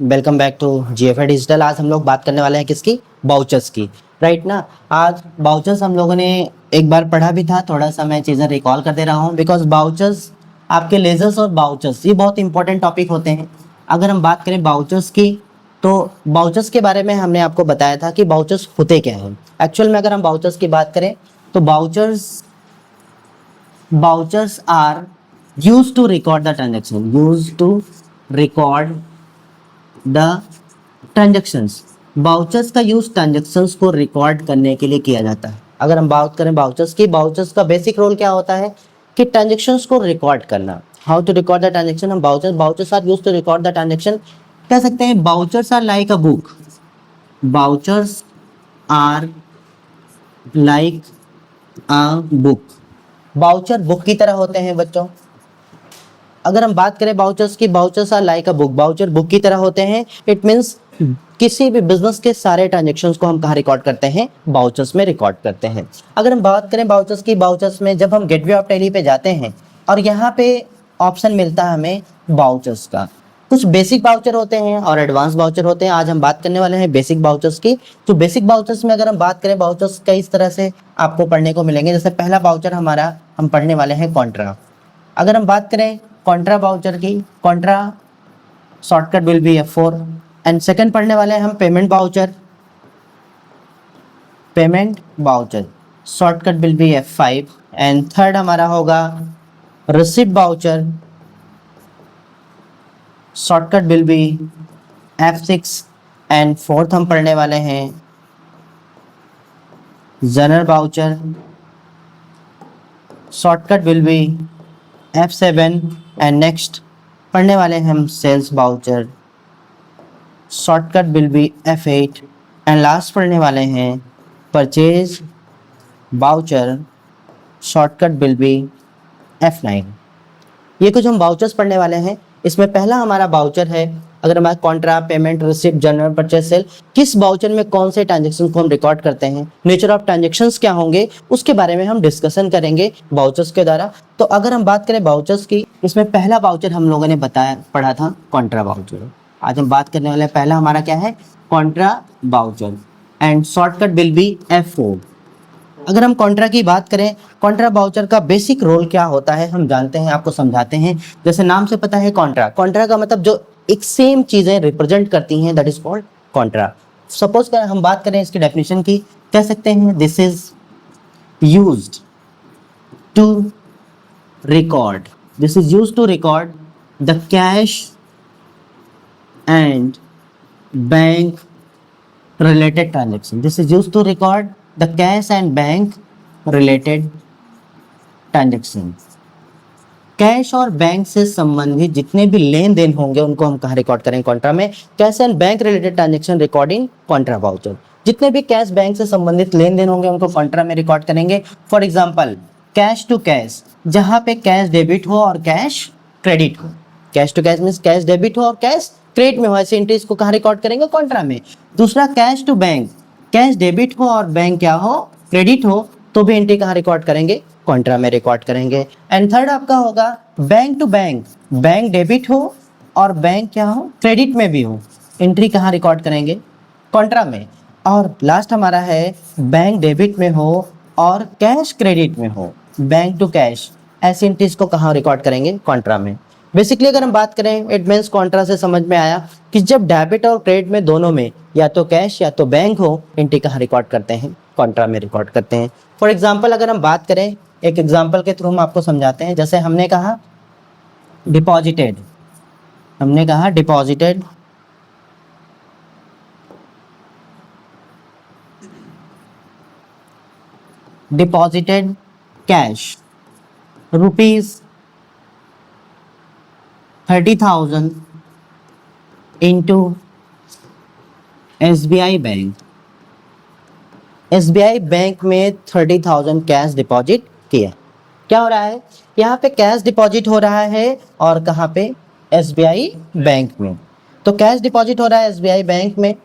Welcome back to GFI Digital. आज हम लोग बात करने वाले हैं किसकी? बाउचर्स की, राइट ना। आज बाउचर्स हम लोगों ने एक बार पढ़ा भी था, थोड़ा सा मैं चीज़ें रिकॉल कर दे रहा हूँ बिकॉज बाउचर्स आपके लेजर्स और बाउचर्स ये बहुत इंपॉर्टेंट टॉपिक होते हैं। अगर हम बात करें बाउचर्स की तो बाउचर्स के बारे में हमने आपको बताया था कि बाउचर्स होते क्या हैं। एक्चुअल में अगर हम बाउचर्स की बात करें तो vouchers are use to record the transaction, use to record the transactions. Vouchers का यूज ट्रांजेक्शंस को रिकॉर्ड करने के लिए किया जाता है। अगर हम बात करें बाउचर्स की, बाउचर्स का बेसिक रोल क्या होता है कि ट्रांजेक्शंस को रिकॉर्ड करना। How to record the transaction? हम vouchers are use to record the transaction कह सकते हैं। Vouchers are like a book, vouchers are like a book. Voucher book की तरह होते हैं बच्चों। अगर हम बात करें बाउचर्स की, vouchers are like a book, voucher book की तरह होते हैं। इट मींस किसी भी बिजनेस के सारे ट्रांजेक्शन्स को हम कहाँ रिकॉर्ड करते हैं? बाउचर्स में रिकॉर्ड करते हैं। अगर हम बात करें बाउचर्स की, बाउचर्स में जब हम गेटवे ऑफ टैली पे जाते हैं और यहाँ पे ऑप्शन मिलता है हमें बाउचर्स का। कुछ बेसिक बाउचर होते हैं और एडवांस बाउचर होते हैं। आज हम बात करने वाले हैं बेसिक बाउचर्स की। तो बेसिक बाउचर्स में अगर हम बात करें, बाउचर्स कई तरह से आपको पढ़ने को मिलेंगे। जैसे पहला बाउचर हमारा हम पढ़ने वाले हैं कॉन्ट्रा। अगर हम बात करें कॉन्ट्रा बाउचर की, contra shortcut will be F4 and second पढ़ने वाले हैं हम payment voucher, payment voucher shortcut will be F5 and third हमारा होगा receipt voucher, shortcut will be F6 and fourth हम पढ़ने वाले हैं general voucher, shortcut will be F7 and next पढ़ने वाले हैं हम sales voucher, shortcut will be F8 and last पढ़ने वाले हैं purchase voucher, shortcut will B F9। ये कुछ हम बाउचर्स पढ़ने वाले हैं। इसमें पहला हमारा बाउचर है, अगर हमारा contra, payment, receipt, general, purchase, sale, किस बाउचर में कौन से ट्रांजेक्शन को हम रिकॉर्ड करते हैं, नेचर ऑफ ट्रांजेक्शंस क्या होंगे, उसके बारे में हम डिस्कशन करेंगे बाउचर्स के द्वारा। तो अगर हम बात करें बाउचर्स की, इसमें पहला बाउचर हम लोगों ने पढ़ा था कॉन्ट्रा बाउचर। आज हम बात करने वाले पहला हमारा क्या है? Contra voucher and shortcut will be F4। अगर हम कॉन्ट्रा की बात करें, कॉन्ट्रा बाउचर का बेसिक रोल क्या होता है हम जानते हैं, आपको समझाते हैं। जैसे नाम से पता है कॉन्ट्रा, कॉन्ट्रा का मतलब जो एक सेम चीज़ें रिप्रेजेंट करती हैं that is called Contra. Suppose कर हम बात करें इसकी डेफिनेशन की, कह सकते हैं this is used to record, this is used to record the cash and bank related transaction. This is used to record the cash and bank related transactions. Cash और बैंक से संबंधित जितने भी लेन देन होंगे उनको हम कहाँ रिकॉर्ड करेंगे? कॉन्ट्रा में। Cash and bank related transaction recording contra voucher. जितने भी कैश बैंक से संबंधित लेन देन होंगे उनको कॉन्ट्रा में रिकॉर्ड करेंगे। For example cash to cash, जहाँ पे कैश डेबिट हो और कैश क्रेडिट हो। Cash to cash means cash debit हो और कैश क्रेडिट में हो, ऐसे एंट्रीज को कहाँ रिकॉर्ड करेंगे? कॉन्ट्रा में। दूसरा cash to bank, cash debit हो और बैंक क्या हो? क्रेडिट हो, तो भी एंट्री कहाँ रिकॉर्ड करेंगे? कॉन्ट्रा में रिकॉर्ड करेंगे। एंड थर्ड आपका होगा bank to bank, bank debit हो और बैंक क्या हो? क्रेडिट में भी हो, एंट्री कहाँ रिकॉर्ड करेंगे? कॉन्ट्रा में। और लास्ट हमारा है बैंक डेबिट में हो और कैश क्रेडिट में हो, बैंक टू कैश, ऐसी एंट्रीज को कहाँ रिकॉर्ड करेंगे? कॉन्ट्रा में। बेसिकली अगर हम बात करें, इट मीन्स कॉन्ट्रा से समझ में आया कि जब डेबिट और क्रेडिट में दोनों में या तो कैश या तो बैंक हो, एंट्री कहाँ रिकॉर्ड करते हैं? कॉन्ट्रा में रिकॉर्ड करते हैं। फॉर एग्जांपल अगर हम बात करें, एक एग्जांपल के थ्रू हम आपको समझाते हैं। जैसे हमने कहा डिपॉजिटेड, हमने कहा deposited deposited cash rupees 30,000 into SBI bank. SBI bank में 30,000 कैश डिपॉजिट किया। क्या हो रहा है? यहाँ पे कैश डिपॉजिट हो रहा है और कहाँ पे? SBI बैंक में। तो कैश डिपॉजिट हो रहा है SBI बैंक में,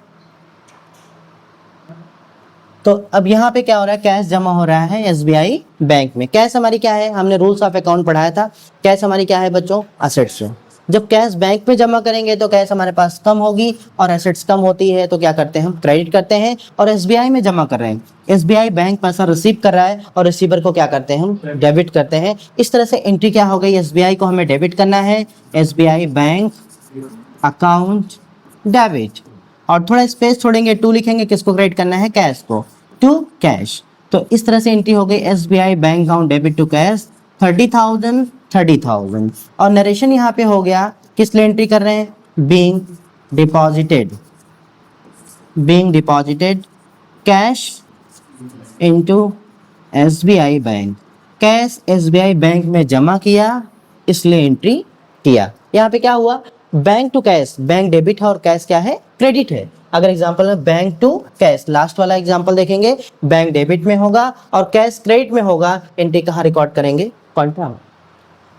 तो अब यहाँ पे क्या हो रहा है? कैश जमा हो रहा है SBI बैंक में। कैश हमारी क्या है? हमने रूल्स ऑफ अकाउंट पढ़ाया था। कैश हमारी क्या है बच्चों? असेट्स है। जब कैश बैंक में जमा करेंगे तो कैश हमारे पास कम होगी और एसेट्स कम होती है, तो क्या करते हैं हम क्रेडिट करते हैं। और एसबीआई में जमा कर रहे हैं, एसबीआई बैंक पैसा रिसीव कर रहा है और रिसीवर को क्या करते हैं हम डेबिट करते हैं। इस तरह से एंट्री क्या हो गई, एसबीआई को हमें डेबिट करना है, एसबीआई बैंक अकाउंट डेबिट, और थोड़ा स्पेस छोड़ेंगे, टू लिखेंगे, किसको क्रेडिट करना है, कैश को, टू कैश। तो इस तरह से एंट्री हो गई SBI bank account debit to cash 30,000 30,000। और नरेशन यहाँ पे हो गया, किस लिए एंट्री कर रहे हैं, being deposited cash into SBI bank, cash SBI bank में जमा किया, इसलिए एंट्री किया। यहाँ पे क्या हुआ, bank to cash, bank debit है और कैश क्या है, क्रेडिट है। अगर एग्जांपल में बैंक टू कैश, लास्ट वाला एग्जांपल देखेंगे, बैंक डेबिट में होगा और कैश क्रेडिट में होगा, एंट्री कहाँ रिकॉर्ड करेंगे, कॉन्ट्रा में।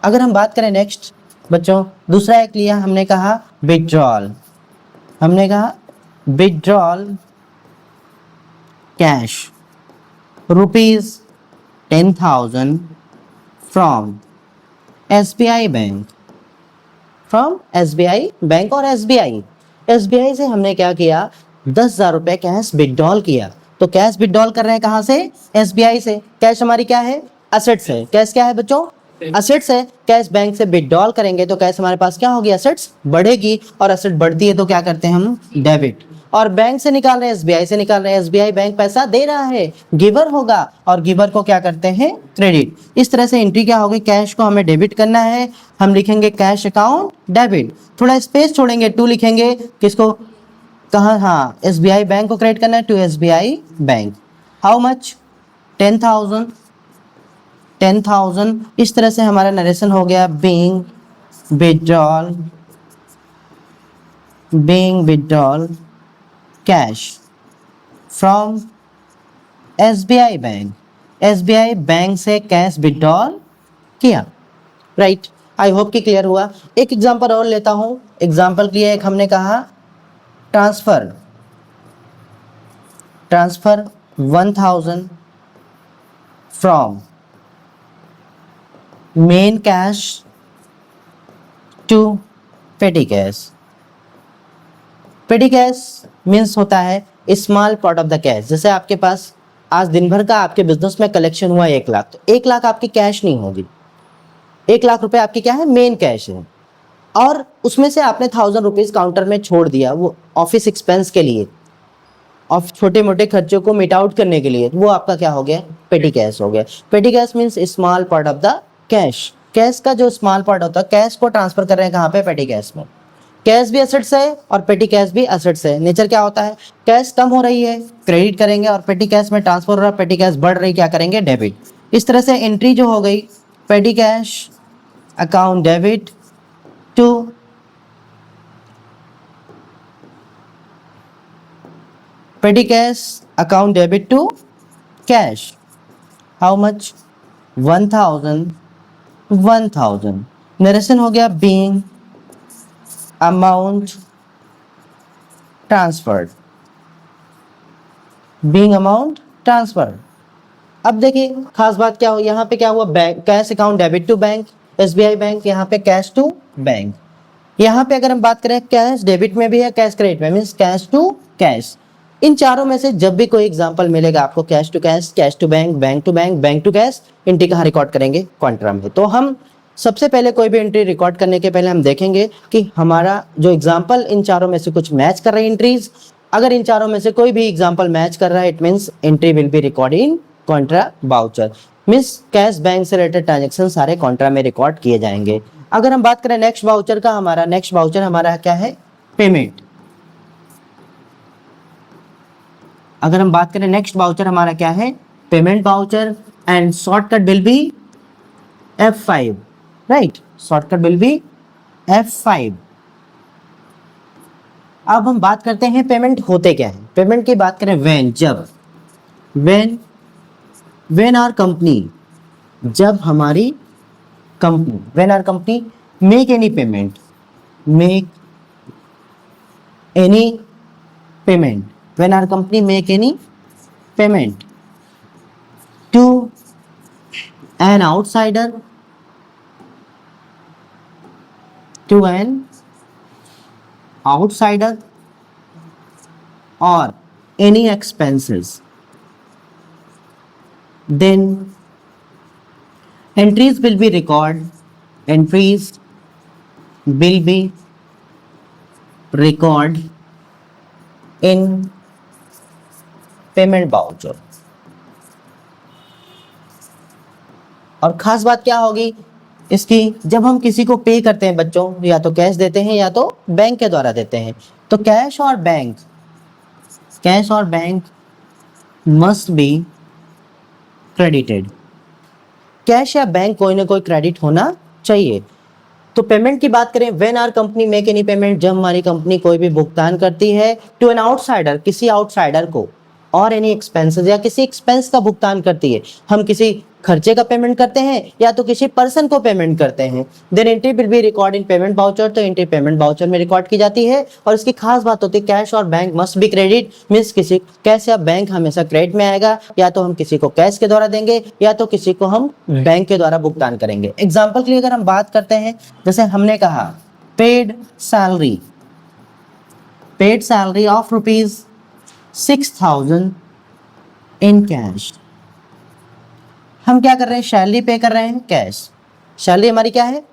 अगर हम बात करें नेक्स्ट बच्चों, दूसरा एक लिया हमने, कहा विथड्रॉल, हमने कहा withdrawal cash ₹10,000 from SBI bank, from SBI bank. और एसबीआई से हमने क्या किया, 10,000 रुपये कैश विथड्रॉल किया। तो कैश विथड्रॉल कर रहे हैं कहाँ से, एसबीआई से। कैश हमारी क्या है, असेट्स है। कैश क्या है बच्चों, असेट्स है। कैश बैंक से विथड्रॉल करेंगे तो कैश हमारे पास क्या होगी, असेट्स बढ़ेगी, और असेट बढ़ती है तो क्या करते हैं हम, डेबिट। और बैंक से निकाल रहे हैं, एसबीआई से निकाल रहे हैं, एसबीआई बैंक पैसा दे रहा है, गिवर होगा, और गिवर को क्या करते हैं, क्रेडिट। इस तरह से एंट्री क्या होगी, कैश को हमें डेबिट करना है, हम लिखेंगे कैश अकाउंट डेबिट, थोड़ा स्पेस छोड़ेंगे, टू लिखेंगे, किसको, कहाँ, हाँ, एसबीआई बैंक को क्रेडिट करना है, to SBI bank. How much, 10,000। इस तरह से हमारा नरेशन हो गया, being withdrawal cash from SBI bank, SBI bank से कैश विथड्रॉल किया, राइट। आई होप कि क्लियर हुआ। एक एग्जांपल और लेता हूँ, एग्जांपल के लिए एक हमने कहा transfer 1,000 from main cash to petty cash. Petty cash means होता है small part of the cash. जैसे आपके पास आज दिन भर का आपके बिजनेस में कलेक्शन हुआ 1 लाख, तो 1 लाख आपकी कैश नहीं होगी, 1 लाख रुपए आपकी क्या है, मेन कैश है, और उसमें से आपने 1,000 रुपीज़ काउंटर में छोड़ दिया, वो ऑफिस एक्सपेंस के लिए और छोटे मोटे खर्चों को मिट आउट करने के लिए, वो आपका क्या हो गया, पेटी कैश हो गया। पेटी cash means small part of the cash. Cash का जो स्मॉल पार्ट होता है, कैश को ट्रांसफर कर रहे हैं कहाँ पे, पेटी कैश में। कैश भी एसेट्स है और पेटी कैश भी एसेट्स है। नेचर क्या होता है, कैश कम हो रही है, क्रेडिट करेंगे, और पेटी कैश में ट्रांसफर हो रहा है, पेटी कैश बढ़ रही, क्या करेंगे, डेबिट। इस तरह से एंट्री जो हो गई, petty cash account debit to petty cash account debit to cash. How much, 1,000। Narration हो गया, बीइंग अमाउंट ट्रांसफर्ड, अब देखिए खास बात क्या हो, यहाँ पे क्या हुआ, bank cash account debit to bank, SBI bank, यहाँ पे कैश टू बैंक। यहाँ पे अगर हम बात करें, कैश डेबिट में भी है, कैश क्रेडिट में, मीन्स कैश टू कैश। इन चारों में से जब भी कोई एग्जांपल मिलेगा आपको, cash to cash, cash to bank, bank to bank, bank to cash, entry कहाँ रिकॉर्ड करेंगे, कॉन्ट्रा में। तो हम सबसे पहले कोई भी एंट्री रिकॉर्ड करने के पहले हम देखेंगे कि हमारा जो एग्जांपल इन चारों में से कुछ मैच कर रहे हैं एंट्रीज। अगर इन चारों में से कोई भी एग्जांपल मैच कर रहा है, it means entry will be record in Contra voucher, means cash bank से रिलेटेड ट्रांजेक्शन सारे कॉन्ट्रा में रिकॉर्ड किए जाएंगे। अगर हम बात करें नेक्स्ट वाउचर का, हमारा नेक्स्ट वाउचर हमारा क्या है, पेमेंट। अगर हम बात करें नेक्स्ट वाउचर हमारा क्या है, payment voucher, and shortcut will be F5, right, shortcut will be F5। अब हम बात करते हैं पेमेंट होते क्या है। पेमेंट की बात करें, व्हेन, जब, व्हेन आवर कंपनी, जब हमारी company, when our company make any payment, when our company make any payment to an outsider to an outsider or any expenses, then entries will be record in payment voucher. और खास बात क्या होगी इसकी, जब हम किसी को पे करते हैं बच्चों, या तो कैश देते हैं या तो बैंक के द्वारा देते हैं, तो कैश और bank must be credited. Cash या बैंक कोई ना कोई क्रेडिट होना चाहिए। तो पेमेंट की बात करें, when our company make any payment, जब हमारी कंपनी कोई भी भुगतान करती है टू एन आउटसाइडर, किसी आउटसाइडर को, और एनी एक्सपेंसेस, या किसी एक्सपेंस का भुगतान करती है, हम किसी खर्चे का पेमेंट करते हैं या तो किसी पर्सन को पेमेंट करते हैं, then entry will be record in payment voucher. तो एंट्री पेमेंट वाउचर में रिकॉर्ड की जाती है। और इसकी खास बात होती है कैश और bank must B credit, means किसी कैश या बैंक हमेशा क्रेडिट में आएगा, या तो हम किसी को कैश के द्वारा देंगे या तो किसी को हम बैंक के द्वारा भुगतान करेंगे। एग्जाम्पल के लिए अगर हम बात करते हैं, जैसे हमने कहा paid salary of ₹6,000 in cash. हम क्या कर रहे हैं, सैलरी पे कर रहे हैं कैश। सैलरी हमारी क्या है,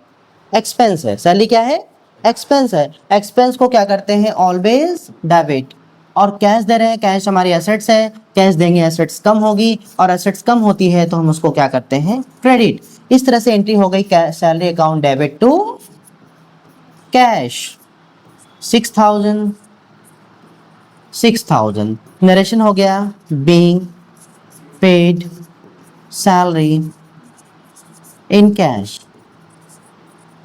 एक्सपेंस है। सैलरी क्या है, एक्सपेंस है। एक्सपेंस को क्या करते हैं, ऑलवेज डेबिट। और कैश दे रहे हैं, कैश हमारी एसेट्स है, कैश देंगे एसेट्स कम होगी, और एसेट्स कम होती है तो हम उसको क्या करते हैं, क्रेडिट। इस तरह से एंट्री हो गई salary account debit to cash 6,000। Narration हो गया, being paid salary in cash,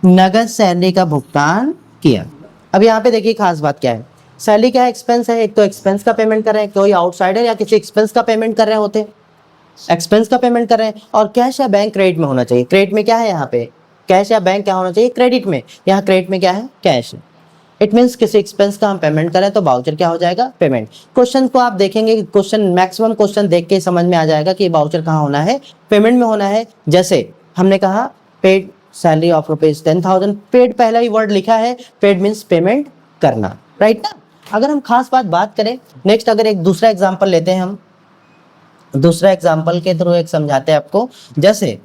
नगद सैलरी का भुगतान किया। अब यहाँ पे देखिए खास बात क्या है, सैलरी क्या है, एक्सपेंस है। एक तो एक्सपेंस का पेमेंट कर रहे हैं, कोई आउटसाइडर या किसी एक्सपेंस का पेमेंट कर रहे होते, एक्सपेंस का पेमेंट कर रहे हैं। और कैश या बैंक क्रेडिट में होना चाहिए। क्रेडिट में क्या है, यहाँ पे कैश या बैंक क्या होना चाहिए, क्रेडिट में। यहाँ क्रेडिट में क्या है, कैश। इट मीन्स किसी एक्सपेंस का हम पेमेंट करें तो वाउचर क्या हो जाएगा, पेमेंट। क्वेश्चन को आप देखेंगे कि क्वेश्चन, मैक्सिमम क्वेश्चन देख के समझ में आ जाएगा कि वाउचर कहाँ होना है, पेमेंट में होना है। जैसे हमने कहा पेड सैलरी ऑफ ₹10,000, पेड पहला ही वर्ड लिखा है, पेड मीन्स पेमेंट करना, राइट ना। अगर हम खास बात करें, नेक्स्ट अगर एक दूसरा एग्जाम्पल लेते हैं, हम दूसरा एग्जाम्पल के थ्रू एक समझाते हैं आपको। जैसे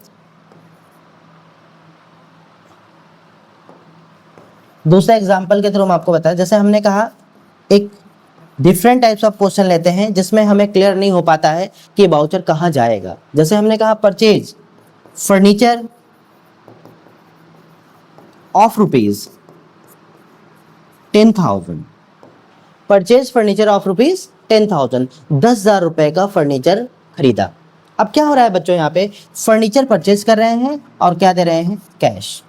दूसरा एग्जाम्पल के थ्रू हम आपको बताएं, जैसे हमने कहा एक डिफरेंट टाइप्स ऑफ क्वेश्चन लेते हैं जिसमें हमें क्लियर नहीं हो पाता है कि वाउचर कहाँ जाएगा। जैसे हमने कहा purchase furniture of ₹10,000, purchase furniture of ₹10,000, 10,000 रुपए का फर्नीचर खरीदा। अब क्या हो रहा है बच्चों, यहाँ पे फर्नीचर परचेज कर रहे हैं और क्या दे रहे हैं, कैश।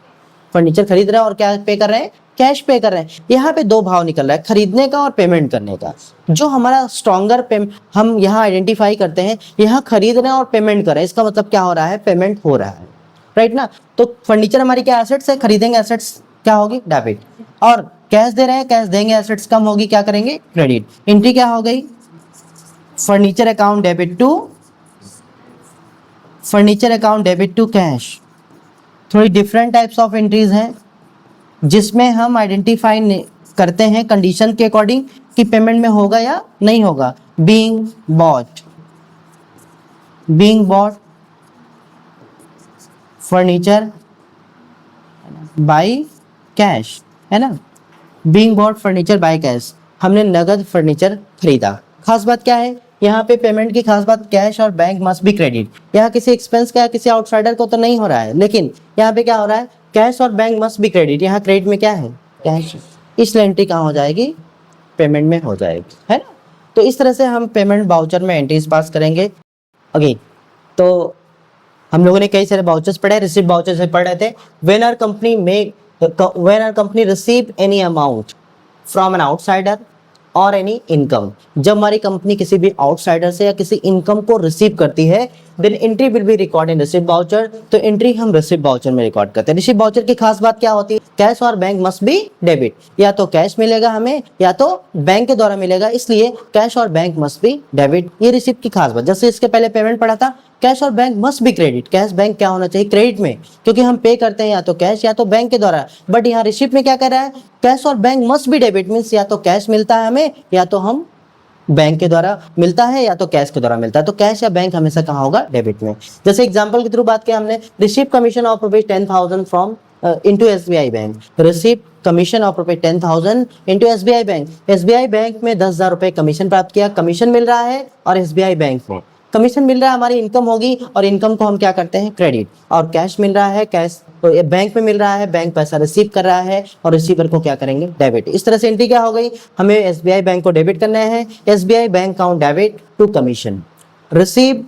फर्नीचर खरीद रहे हैं और क्या पे कर रहे हैं, कैश पे कर रहे हैं। यहाँ पे दो भाव निकल रहा है, खरीदने का और पेमेंट करने का। जो हमारा स्ट्रॉन्गर हम यहाँ आइडेंटिफाई करते हैं, यहाँ खरीद रहे हैं और पेमेंट कर रहे हैं, इसका मतलब क्या हो रहा है, पेमेंट हो रहा है, राइट ना। तो फर्नीचर हमारी क्या एसेट्स है, खरीदेंगे एसेट्स क्या होगी, डेबिट। और कैश दे रहे हैं, कैश देंगे एसेट्स कम होगी, क्या करेंगे, क्रेडिट। एंट्री क्या हो गई, furniture account debit to cash. थोड़ी डिफरेंट टाइप्स ऑफ एंट्रीज हैं जिसमें हम आइडेंटिफाई करते हैं कंडीशन के अकॉर्डिंग कि पेमेंट में होगा या नहीं होगा। Being bought furniture by cash, है ना। Being bought furniture by cash, हमने नगद फर्नीचर खरीदा। खास बात क्या है यहाँ पे, पेमेंट की खास बात, कैश और बैंक मस्ट बी क्रेडिट। यहाँ किसी एक्सपेंस का किसी आउटसाइडर को तो नहीं हो रहा है, लेकिन यहाँ पे क्या हो रहा है, कैश और बैंक मस्ट बी क्रेडिट। यहाँ क्रेडिट में क्या है, कैश, इसलिए एंट्री कहाँ हो जाएगी, पेमेंट में हो जाएगी, है ना। तो इस तरह से हम पेमेंट वाउचर में एंट्रीज पास करेंगे। ओके, तो हम लोगों ने कई सारे वाउचर्स पढ़े, रिसीव वाउचर से पढ़ रहे थे। When our company receive any amount from an outsider और एनी इनकम, जब हमारी कंपनी किसी भी आउटसाइडर से या किसी इनकम को रिसीव करती है then entry will be record in receipt voucher. तो एंट्री हम रिसिप्ट वाउचर में रिकॉर्ड करते हैं। रिसिप्ट वाउचर की खास बात क्या होती है, कैश और बैंक मस्ट बी डेबिट, या तो कैश मिलेगा हमें या तो बैंक के द्वारा मिलेगा, इसलिए कैश और बैंक मस्ट बी डेबिट। ये रिसिप्ट की खास बात। जैसे इसके पहले पेमेंट पढ़ा था, कैश और bank must B credit, cash bank क्या होना चाहिए, क्रेडिट में, क्योंकि हम पे करते हैं या तो कैश या तो बैंक के द्वारा। बट यहाँ रिसिप्ट में क्या कर रहा है, कैश और bank must be debit, means या तो कैश मिलता है हमें या तो हम बैंक के द्वारा मिलता है या तो कैश के द्वारा मिलता है। तो कैश या बैंक हमेशा कहाँ होगा, डेबिट में। जैसे एग्जांपल के थ्रू बात किया हमने, receive commission of rupees 10,000 from into SBI bank, receive commission of rupees 10,000 into SBI bank. SBI bank में 10,000 रुपए कमीशन प्राप्त किया, कमीशन मिल रहा है, और एसबीआई बैंक में कमीशन मिल रहा है, हमारी इनकम होगी, और इनकम को हम क्या करते हैं, क्रेडिट। और कैश मिल रहा है, कैश तो बैंक में मिल रहा है, बैंक पैसा रिसीव कर रहा है, और रिसीवर को क्या करेंगे, डेबिट। इस तरह से एंट्री क्या हो गई, हमें एसबीआई बैंक को डेबिट करना है, SBI bank account debit to commission, receive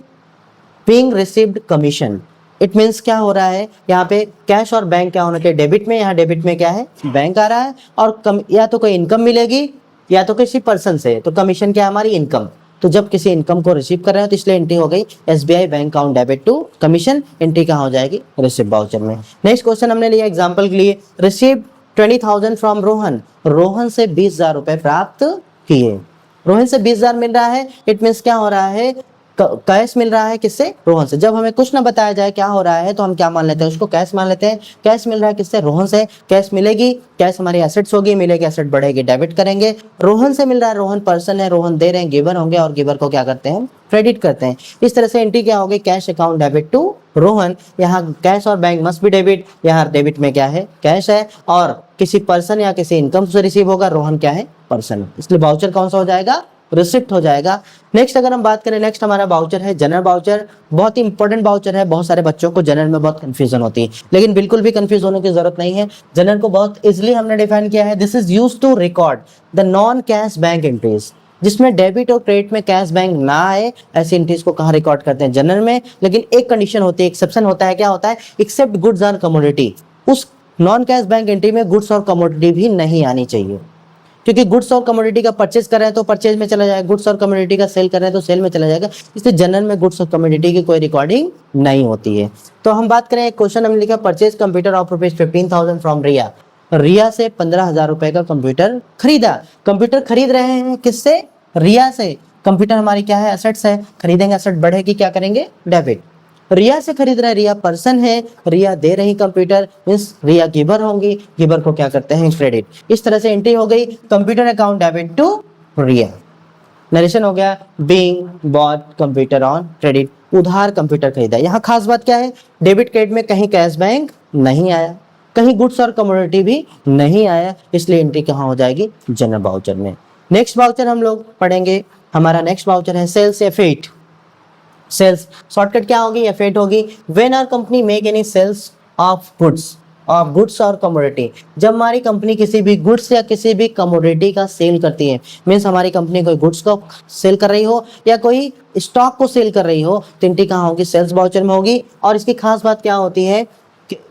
being received commission. It means क्या हो रहा है, यहाँ पे कैश और बैंक क्या होना चाहिए, डेबिट में, यहाँ डेबिट में क्या है, बैंक आ रहा है, और या तो कोई इनकम मिलेगी या तो किसी पर्सन से, तो कमीशन क्या है, हमारी इनकम। तो जब किसी इनकम को रिसीव कर रहे हैं तो इसलिए एंट्री हो गई SBI bank account debit to commission, entry कहाँ हो जाएगी, रिसिप्ट वाउचर में। नेक्स्ट क्वेश्चन हमने लिया एग्जांपल के लिए, रिसीव 20,000 फ्रॉम रोहन, रोहन से 20,000 रुपए प्राप्त किए, रोहन से 20,000 मिल रहा है, इट मीन्स क्या हो रहा है, कैश मिल रहा है, किससे, रोहन से। जब हमें कुछ ना बताया जाए क्या हो रहा है तो हम क्या मान लेते हैं, उसको कैश मान लेते हैं। कैश मिल रहा है किससे, रोहन से, कैश मिलेगी, कैश हमारी एसेट्स होगी, मिलेगी एसेट बढ़ेगी, डेबिट करेंगे। रोहन से मिल रहा है, रोहन पर्सन है, रोहन दे रहे हैं, गिवर होंगे, और गिवर को क्या करते हैं, क्रेडिट करते हैं। इस तरह से एंट्री क्या होगी, cash account debit to Rohan. यहाँ कैश और बैंक मस्ट बी डेबिट, यहाँ डेबिट में क्या है, कैश है, और किसी पर्सन या किसी इनकम से रिसीव होगा, रोहन क्या है, पर्सन, इसलिए वाउचर कौन सा हो जाएगा, रिसिप्ट हो जाएगा। नेक्स्ट अगर हम बात करें, नेक्स्ट हमारा वाउचर है जनरल वाउचर। बहुत ही इंपॉर्टेंट वाउचर है, बहुत सारे बच्चों को जनरल में बहुत कंफ्यूजन होती है, लेकिन बिल्कुल भी कंफ्यूज होने की जरूरत नहीं है। जनरल को बहुत इजीली हमने डिफाइन किया है, this is used to record the non cash bank entries, जिसमें डेबिट और क्रेडिट में कैश बैंक ना आए, ऐसी एंट्रीज को कहाँ रिकॉर्ड करते हैं, जनरल में। लेकिन एक कंडीशन होती है, एक्सेप्शन होता है, क्या होता है, एक्सेप्ट गुड्स एंड कमोडिटी, उस नॉन कैश बैंक एंट्री में गुड्स और कमोडिटी भी नहीं आनी चाहिए, क्योंकि गुड्स और कमोडिटी का परचेज कर रहे हैं तो परचेज में चला जाएगा, गुड्स और कमोडिटी का सेल कर रहे हैं तो सेल में चला जाएगा, इसलिए जनरल में गुड्स और कमोडिटी की कोई रिकॉर्डिंग नहीं होती है। तो हम बात करें, एक क्वेश्चन हमने लिखा, purchase computer of rupees 15,000 from Riya, Riya से 15,000 रुपए का कंप्यूटर खरीदा। कंप्यूटर खरीद रहे हैं किससे, रिया से। कंप्यूटर हमारी क्या है, एसेट्स है, खरीदेंगे, एसेट बढ़ेगी, क्या करेंगे, डेबिट। रिया से खरीद रहा है, रिया पर्सन है, रिया दे रही कंप्यूटर, मीन्स रिया गिवर होंगी, गिवर को क्या करते हैं, क्रेडिट। इस तरह से एंट्री हो गई computer account debit to Riya. Narration हो गया, being bought computer on credit, उधार कंप्यूटर खरीदा। यहाँ खास बात क्या है, डेबिट क्रेडिट में कहीं कैश बैंक नहीं आया, कहीं गुड्स और कमोडिटी भी नहीं आया, इसलिए एंट्री कहाँ हो जाएगी, जनरल वाउचर में। नेक्स्ट वाउचर हम लोग पढ़ेंगे, हमारा नेक्स्ट वाउचर है सेल्स एफेट। सेल्स शॉर्टकट क्या होगी, एफेट होगी। When our company make any sales of goods और कमोडिटी, जब हमारी कंपनी किसी भी गुड्स या किसी भी कमोडिटी का सेल करती है, मीन्स हमारी कंपनी कोई गुड्स को सेल कर रही हो या कोई स्टॉक को सेल कर रही हो, तो एंट्री कहाँ होगी, सेल्स वाउचर में होगी। और इसकी खास बात क्या होती है,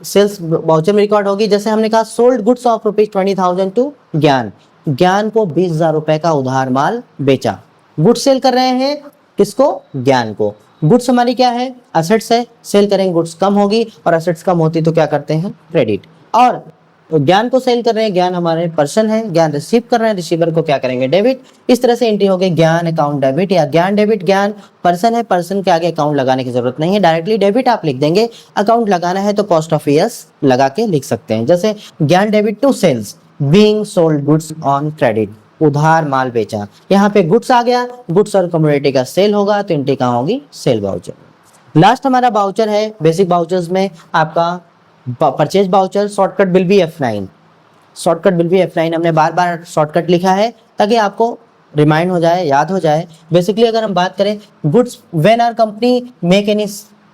सेल्स वाउचर में रिकॉर्ड होगी। जैसे हमने कहा, sold goods of rupees 20,000 to Gyan, Gyan को 20,000 रुपए का उधार माल बेचा। गुड्स सेल कर रहे हैं किसको, ज्ञान को। गुड्स हमारी क्या है, एसेट्स है, सेल करेंगे, गुड्स कम होगी, और एसेट्स कम होती तो क्या करते हैं, क्रेडिट। और ज्ञान को सेल कर रहे हैं, ज्ञान हमारे पर्सन है, ज्ञान रिसीव कर रहे हैं, रिसीवर को क्या करेंगे, डेबिट। इस तरह से एंट्री हो गई ज्ञान अकाउंट डेबिट या ज्ञान डेबिट। ज्ञान पर्सन है, पर्सन के आगे अकाउंट लगाने की जरूरत नहीं है, डायरेक्टली डेबिट आप लिख देंगे। अकाउंट लगाना है तो कॉस्ट ऑफ ईयर्स लगा के लिख सकते हैं। जैसे Gyan debit to sales, being sold goods on credit, उधार माल बेचा। यहाँ पे गुड्स आ गया, गुड्स और कमोडिटी का सेल होगा तो एंट्री कहाँ होगी, सेल वाउचर। लास्ट हमारा वाउचर है बेसिक वाउचर्स में आपका purchase voucher, shortcut will B F9। Shortcut will B F9, हमने बार बार शॉर्टकट लिखा है ताकि आपको रिमाइंड हो जाए, याद हो जाए। बेसिकली अगर हम बात करें, goods when our company make any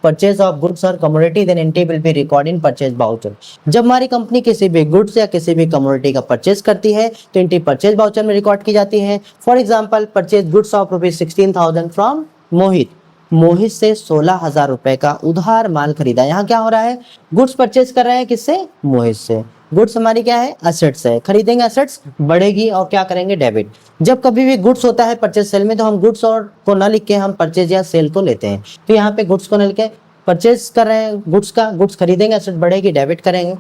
purchase of goods और commodity, then entry will be record in purchase voucher. जब हमारी कंपनी किसी भी गुड्स या किसी भी कमोडिटी का परचेज करती है तो एंट्री परचेज वाउचर में रिकॉर्ड की जाती है। For example, purchase goods of rupees 16,000 from Mohit, Mohit से 16,000 रुपए का उधार माल खरीदा। यहाँ क्या हो रहा है, गुड्स परचेज कर रहे हैं किससे, मोहित से। गुड्स हमारी क्या है, एसेट्स है, खरीदेंगे एसेट्स, बढ़ेगी और क्या करेंगे, डेबिट। जब कभी भी गुड्स होता है परचेज सेल में, तो हम गुड्स और को ना लिख के हम परचेज या सेल को लेते हैं। तो यहाँ पे गुड्स को ना लिख के परचेज कर रहे हैं गुड्स का, गुड्स खरीदेंगे, एसेट बढ़ेगी, डेबिट करेंगे।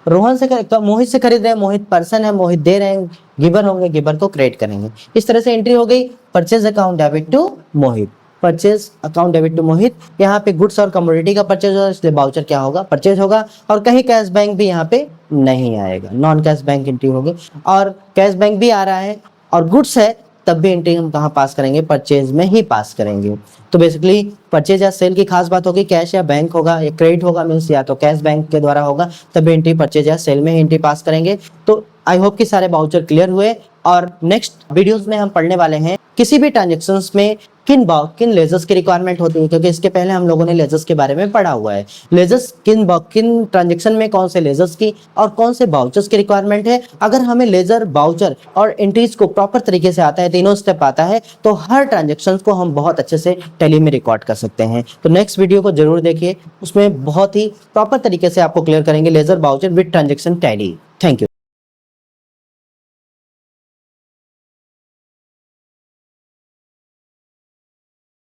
रोहन से मोहित से खरीद रहे हैं, मोहित पर्सन है, मोहित दे रहे हैं, गिवर होंगे, गिवर को क्रेडिट करेंगे। इस तरह से एंट्री हो गई, purchase account debit to Mohit, purchase account debit to Mohit. यहाँ पे गुड्स और कमोडिटी का परचेज होगा, इसलिए वाउचर क्या होगा, परचेज होगा। और कहीं कैश बैंक भी यहाँ पे नहीं आएगा, नॉन कैश बैंक एंट्री होगी। और कैश बैंक भी आ रहा है और गुड्स है, तब भी एंट्री हम कहाँ पास करेंगे, परचेज में ही पास करेंगे। तो बेसिकली परचेज या सेल की खास बात होगी, कैश या बैंक होगा या क्रेडिट होगा, मीन्स या तो कैश बैंक के द्वारा होगा, तभी एंट्री परचेज या सेल में ही एंट्री पास करेंगे। तो आई होप कि सारे वाउचर क्लियर हुए। और नेक्स्ट वीडियोस में हम पढ़ने वाले हैं किसी भी ट्रांजेक्शन्स में किन लेजर्स की रिक्वायरमेंट होती है, क्योंकि इसके पहले हम लोगों ने लेजर्स के बारे में पढ़ा हुआ है। लेजर्स किन ट्रांजेक्शन में कौन से लेजर्स की और कौन से बाउचर्स की रिक्वायरमेंट है। अगर हमें लेजर, बाउचर और एंट्रीज को प्रॉपर तरीके से आता है, तीनों स्टेप आता है, तो हर ट्रांजेक्शन को हम बहुत अच्छे से टैली में रिकॉर्ड कर सकते हैं। तो नेक्स्ट वीडियो को जरूर देखिए, उसमें बहुत ही प्रॉपर तरीके से आपको क्लियर करेंगे ledger, voucher with transaction Tally. Thank you.